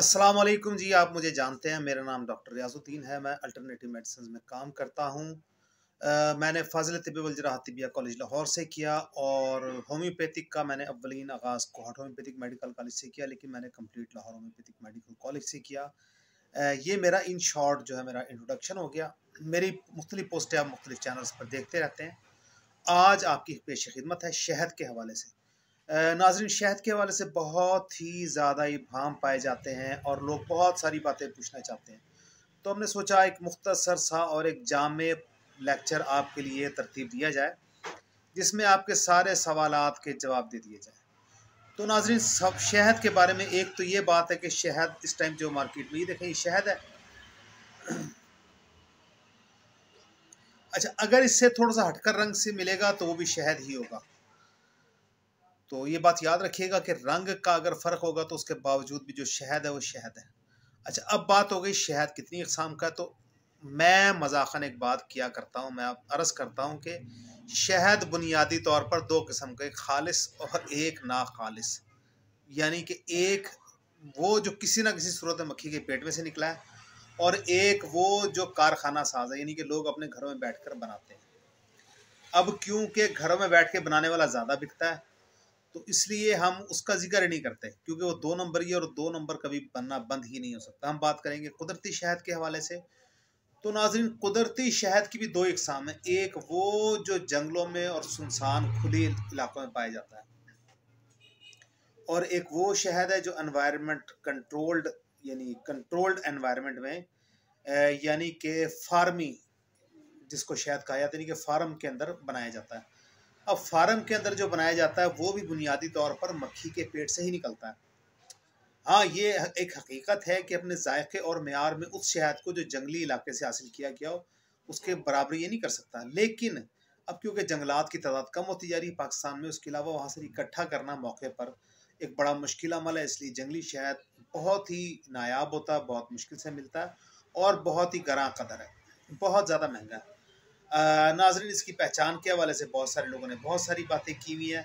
अस्सलाम वालेकुम जी। आप मुझे जानते हैं, मेरा नाम डॉक्टर रियाजुद्दीन है। मैं अल्टरनेटिव मेडिसिन में काम करता हूँ। मैंने फ़ाज़िल तिब्बी वल जराहत तिब्बिया कॉलेज लाहौर से किया और होम्योपैथिक का मैंने अव्वलीन आगाज़ कोहट होम्योपैथिक मेडिकल कॉलेज से किया, लेकिन मैंने complete Lahore homeopathic medical college से किया। ये मेरा इन शॉर्ट जो है मेरा इंट्रोडक्शन हो गया। मेरी मुख्तलिफ़ पोस्टें आप मुख्तलिफ़ चैनल्स पर देखते रहते हैं। आज आपकी पेश खिदमत है शहद के हवाले से। नाज़रीन, शहद के हवाले से बहुत ही ज़्यादा इब्हाम पाए जाते हैं और लोग बहुत सारी बातें पूछना चाहते हैं। तो हमने सोचा एक मुख्तसर सा और एक जामे लेक्चर आपके लिए तरतीब दिया जाए, जिसमें आपके सारे सवालात के जवाब दे दिए जाए। तो नाज़रीन, सब शहद के बारे में एक तो ये बात है कि शहद इस टाइम जो मार्केट में, ये देखें, ये शहद है। अच्छा, अगर इससे थोड़ा सा हटकर रंग से मिलेगा तो वो भी शहद ही होगा। तो ये बात याद रखिएगा कि रंग का अगर फ़र्क होगा तो उसके बावजूद भी जो शहद है वो शहद है। अच्छा, अब बात हो गई शहद कितनी अक़साम का। तो मैं मज़ाक़न एक बात किया करता हूँ, मैं अब अर्ज़ करता हूँ कि शहद बुनियादी तौर पर दो किस्म का, एक ख़ालिस और एक नाख़ालिस। यानी कि एक वो जो किसी न किसी सूरत में मक्खी के पेट में से निकला है, और एक वो जो कारखाना साज है, यानी कि लोग अपने घरों में बैठकर बनाते हैं। अब क्योंकि घरों में बैठ के बनाने वाला ज़्यादा बिकता है, तो इसलिए हम उसका जिक्र नहीं करते, क्योंकि वो दो नंबर ही है और दो नंबर कभी बनना बंद ही नहीं हो सकता। हम बात करेंगे कुदरती शहद के हवाले से। तो नाज़रीन, कुदरती शहद की भी दो इकसाम है। एक वो जो जंगलों में और सुनसान खुली इलाकों में पाया जाता है, और एक वो शहद है जो एनवायरनमेंट कंट्रोल्ड, यानी कंट्रोल्ड एनवायरनमेंट में, यानी कि फार्मी, जिसको शहद कहा जाता है, यानी कि फार्म के अंदर बनाया जाता है। अब फार्म के अंदर जो बनाया जाता है वो भी बुनियादी तौर पर मक्खी के पेट से ही निकलता है। हाँ, ये एक हकीकत है कि अपने जायके और मेयार में उस शहद को जो जंगली इलाके से हासिल किया गया हो, उसके बराबर ये नहीं कर सकता। लेकिन अब क्योंकि जंगलात की तादाद कम होती जा रही है पाकिस्तान में, उसके अलावा वहाँ से इकट्ठा करना मौके पर एक बड़ा मुश्किल अमल है। इसलिए जंगली शहद बहुत ही नायाब होता है, बहुत मुश्किल से मिलता है और बहुत ही गरां कदर है, बहुत ज़्यादा महंगा है। नाज़रीन, इसकी पहचान के हवाले से बहुत सारे लोगों ने बहुत सारी बातें की हुई हैं,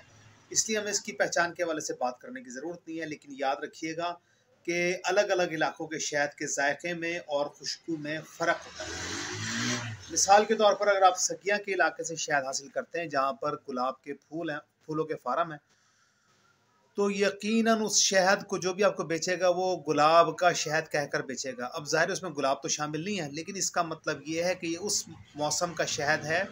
इसलिए हमें इसकी पहचान के हवाले से बात करने की ज़रूरत नहीं है। लेकिन याद रखिएगा कि अलग अलग इलाकों के शहद के जायके में और खुशबू में फ़र्क होता है। मिसाल के तौर पर अगर आप सकिया के इलाके से शहद हासिल करते हैं, जहाँ पर गुलाब के फूल हैं, फूलों के फार्म हैं, तो यकीनन उस शहद को जो भी आपको बेचेगा वो गुलाब का शहद कहकर बेचेगा। अब ज़ाहिर है उसमें गुलाब तो शामिल नहीं है, लेकिन इसका मतलब ये है कि ये उस मौसम का शहद है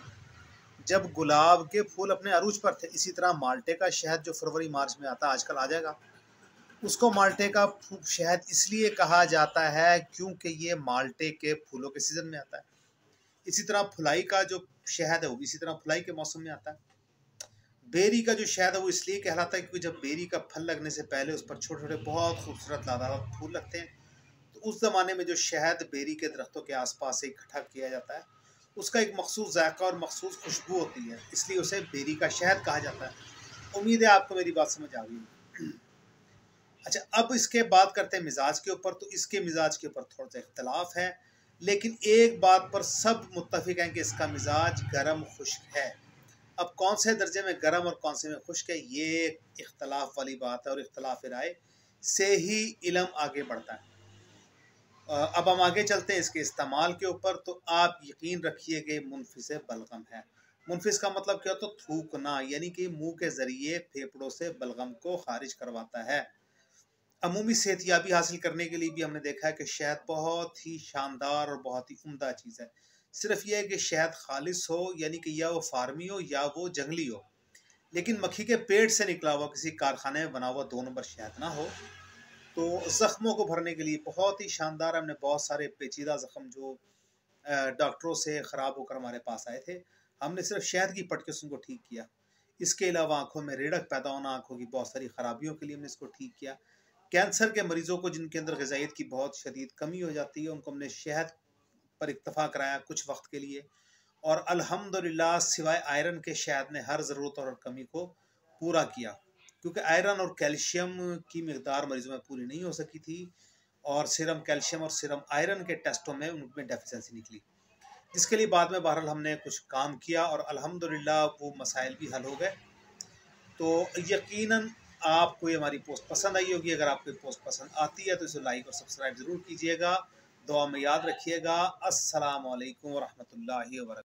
जब गुलाब के फूल अपने अरूज पर थे। इसी तरह माल्टे का शहद जो फरवरी मार्च में आता है, आजकल आ जाएगा, उसको माल्टे का शहद इसलिए कहा जाता है क्योंकि ये माल्टे के फूलों के सीज़न में आता है। इसी तरह फुलाई का जो शहद है वो भी इसी तरह फुलाई के मौसम में आता है। बेरी का जो शहद है वो इसलिए कहलाता है क्योंकि जब बेरी का फल लगने से पहले उस पर छोटे छोटे बहुत खूबसूरत लादार फूल लगते हैं, तो उस ज़माने में जो शहद बेरी के दरख्तों के आसपास से इकट्ठा किया जाता है, उसका एक मखसूस जायका और मखसूस खुशबू होती है, इसलिए उसे बेरी का शहद कहा जाता है। उम्मीद है आपको मेरी बात समझ आ गई। अच्छा, अब इसके बात करते हैं मिजाज के ऊपर। तो इसके मिजाज के ऊपर थोड़ा सा इख्तलाफ है, लेकिन एक बात पर सब मुत्तफिक हैं कि इसका मिजाज गर्म खुश्क है। अब कौन से दर्जे में गर्म और कौन से में खुश्क है, ये इख्तलाफ वाली बात है, और इख्तलाफ राय से ही इल्म आगे बढ़ता है। अब हम आगे चलते हैं इसके इस्तेमाल के ऊपर। तो आप यकीन रखिए कि मुनफिस बलगम है। मुनफिस का मतलब क्या, तो थूकना, यानी कि मुंह के ज़रिए फेफड़ों से बलगम को खारिज करवाता है। अमूमी सेहतियाबी हासिल करने के लिए भी हमने देखा है कि शहद बहुत ही शानदार और बहुत ही उम्दा चीज़ है। सिर्फ यह है कि शहद खालिस हो, यानी कि या वो फार्मी हो या वो जंगली हो, लेकिन मक्खी के पेट से निकला हुआ किसी कारखाने में बना हुआ दो नंबर शहद ना हो। तो ज़ख्मों को भरने के लिए बहुत ही शानदार, हमने बहुत सारे पेचीदा ज़ख्म जो डॉक्टरों से ख़राब होकर हमारे पास आए थे, हमने सिर्फ शहद की पटके से उनको ठीक किया। इसके अलावा आँखों में रेड़क पैदा होना, आँखों की बहुत सारी ख़राबियों के लिए हमने इसको ठीक किया। कैंसर के मरीज़ों को जिनके अंदर ग़िज़ाइयत की बहुत शदीद कमी हो जाती है, उनको हमने शहद पर इक्तफ़ा कराया कुछ वक्त के लिए, और अल्हम्दुलिल्लाह सिवाय आयरन के शहद ने हर ज़रूरत और कमी को पूरा किया, क्योंकि आयरन और कैल्शियम की मकदार मरीज़ों में पूरी नहीं हो सकी थी, और सीरम कैल्शियम और सीरम आयरन के टेस्टों में उनमें डेफिशिएंसी निकली, जिसके लिए बाद में बहरहाल हमने कुछ काम किया और अल्हम्दुलिल्लाह वो मसाइल भी हल हो गए। तो यकीनन आपको ये हमारी पोस्ट पसंद आई होगी। अगर आपको पोस्ट पसंद आती है तो इसे लाइक और सब्सक्राइब ज़रूर कीजिएगा। दुआ में याद रखिएगा। अस्सलाम वालेकुम व रहमतुल्लाहि व बरकातहू।